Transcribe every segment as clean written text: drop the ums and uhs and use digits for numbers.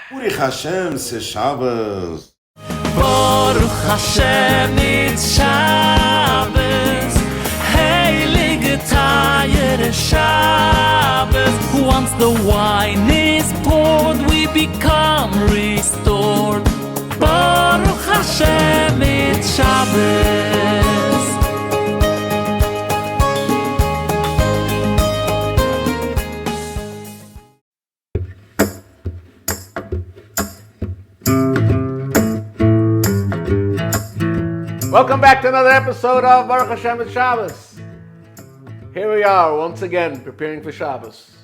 Baruch Hashem, c'est Shabbos. Baruch Hashem, it's Shabbos. Heilige Tayere Shabbos. Once the wine is poured, we become restored. Baruch Hashem, it's Shabbos. Welcome back to another episode of Baruch Hashem it's Shabbos. Here we are once again preparing for Shabbos.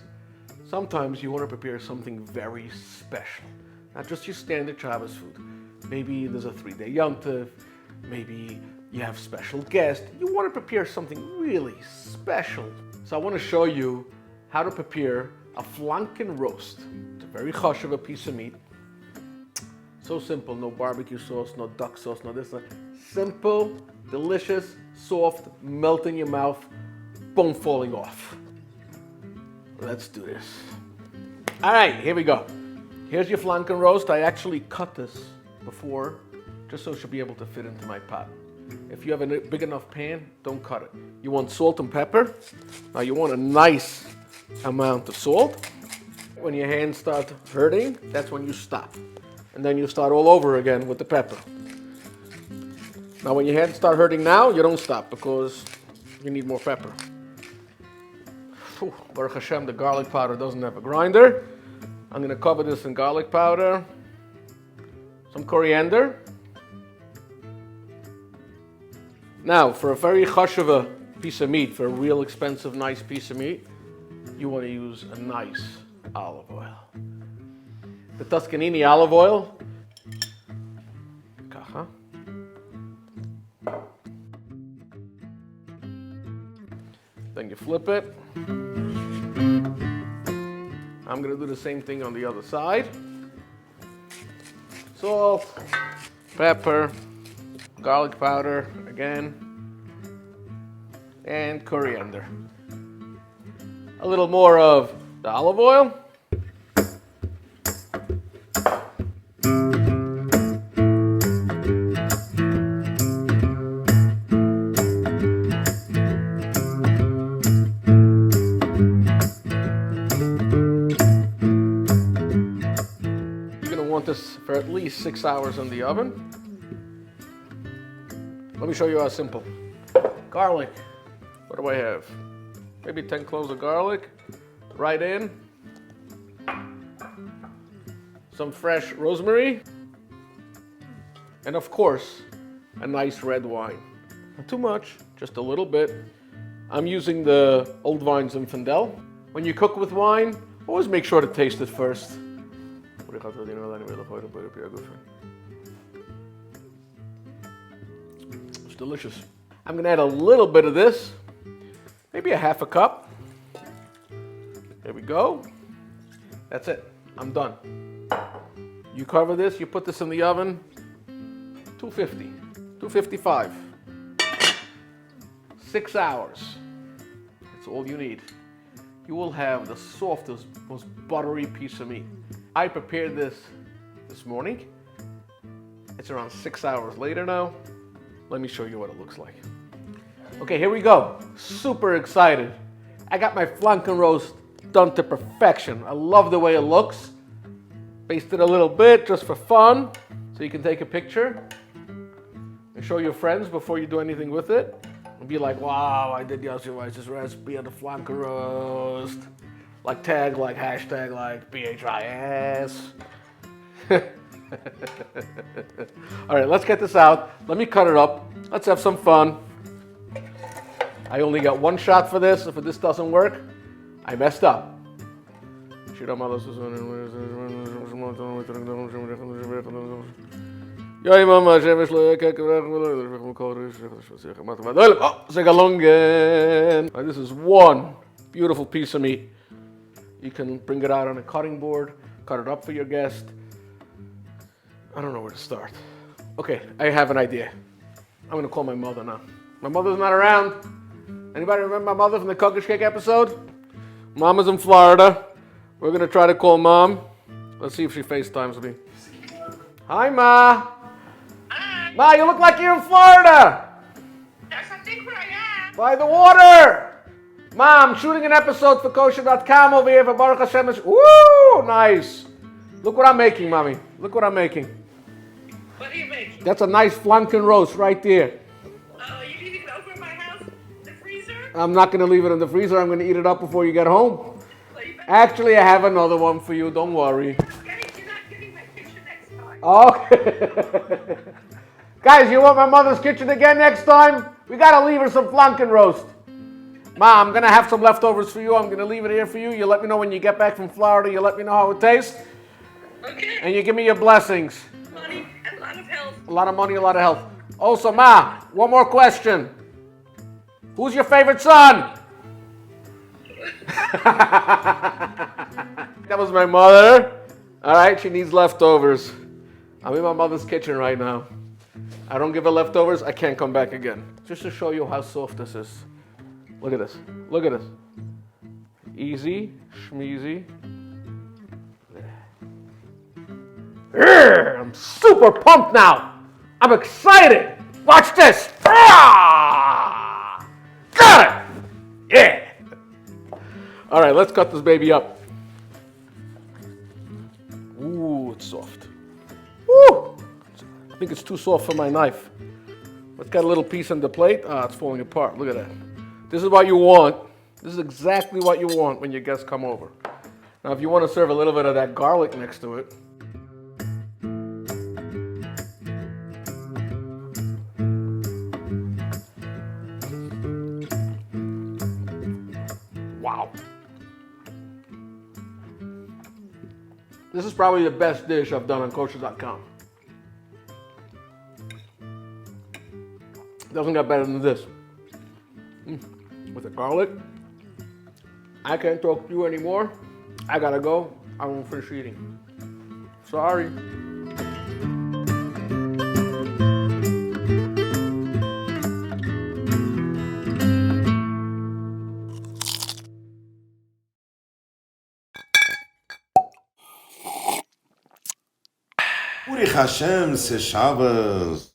Sometimes you want to prepare something very special, not just your standard Shabbos food. Maybe there's a 3-day Yom Tov. Maybe you have special guests. You want to prepare something really special. So I want to show you how to prepare a flanken roast. It's a very kosher of a piece of meat. So simple, no barbecue sauce, no duck sauce, no this. Simple, delicious, soft, melt in your mouth, bone falling off. Let's do this. All right, here we go. Here's your flanken roast. I actually cut this before, just so it should be able to fit into my pot. If you have a big enough pan, don't cut it. You want salt and pepper. Now you want a nice amount of salt. When your hands start hurting, that's when you stop. And then you start all over again with the pepper. Now when your hands start hurting now, you don't stop because you need more pepper. Whew, Baruch Hashem, the garlic powder doesn't have a grinder. I'm going to cover this in garlic powder, some coriander. Now for a very chashuva piece of meat, for a real expensive nice piece of meat, you want to use a nice olive oil. The Tuscanini olive oil. Kacha. Then you flip it. I'm going to do the same thing on the other side. Salt, pepper, garlic powder again, and coriander. A little more of the olive oil. Want this for at least 6 hours in the oven. Let me show you how simple. Garlic. What do I have? Maybe 10 cloves of garlic. Right in. Some fresh rosemary. And of course, a nice red wine. Not too much, just a little bit. I'm using the Old Vine Zinfandel. When you cook with wine, always make sure to taste it first. It's delicious. I'm going to add a little bit of this, maybe a half a cup. There we go. That's it. I'm done. You cover this, you put this in the oven, 250, 255. 6 hours. That's all you need. You will have the softest, most buttery piece of meat. I prepared this morning. It's around 6 hours later now. Let me show you what it looks like. Okay, here we go. Super excited. I got my flanken roast done to perfection. I love the way it looks. Basted a little bit just for fun, so you can take a picture and show your friends before you do anything with it. And be like, wow, I did Yussi Weisz's recipe on the flanken roast. Like tag, like hashtag, like BHIS. All right, let's get this out. Let me cut it up. Let's have some fun. I only got one shot for this. If this doesn't work, I messed up. This is one beautiful piece of meat. You can bring it out on a cutting board, cut it up for your guest. I don't know where to start. Okay, I have an idea. I'm going to call my mother now. My mother's not around. Anybody remember my mother from the Kosher Flanken episode? Mama's in Florida. We're going to try to call Mom. Let's see if she FaceTimes me. Hi, Ma. Hi. Ma, you look like you're in Florida. That's I think where I am. By the water. Ma, I'm shooting an episode for Kosher.com over here for Baruch Hashem. Woo, nice. Look what I'm making, Mommy. Look what I'm making. What are you making? That's a nice flanken roast right there. Oh, you leaving it over in my house? The freezer? I'm not going to leave it in the freezer. I'm going to eat it up before you get home. Well, you better Actually, I have another one for you. Don't worry. you're not getting my picture next time. Okay. Guys, you want my mother's kitchen again next time? We got to leave her some flanken roast. Ma, I'm going to have some leftovers for you. I'm going to leave it here for you. You let me know when you get back from Florida. You let me know how it tastes. Okay. And you give me your blessings. Money and a lot of health. A lot of money, a lot of health. Also, Ma, one more question. Who's your favorite son? That was my mother. All right, she needs leftovers. I'm in my mother's kitchen right now. I don't give her leftovers, I can't come back again. Just to show you how soft this is. Look at this. Look at this. Easy, schmeezy. I'm super pumped now. I'm excited. Watch this. Ah! Got it. Yeah. All right, let's cut this baby up. Ooh, it's soft. Woo! I think it's too soft for my knife. Let's get a little piece on the plate. Ah, it's falling apart. Look at that. This is what you want. This is exactly what you want when your guests come over. Now, if you want to serve a little bit of that garlic next to it. Wow. This is probably the best dish I've done on Kosher.com. Doesn't get better than this. With the garlic. I can't talk to you anymore. I gotta go. I won't finish eating. Sorry. Uri Hashem, c'est Shabbos.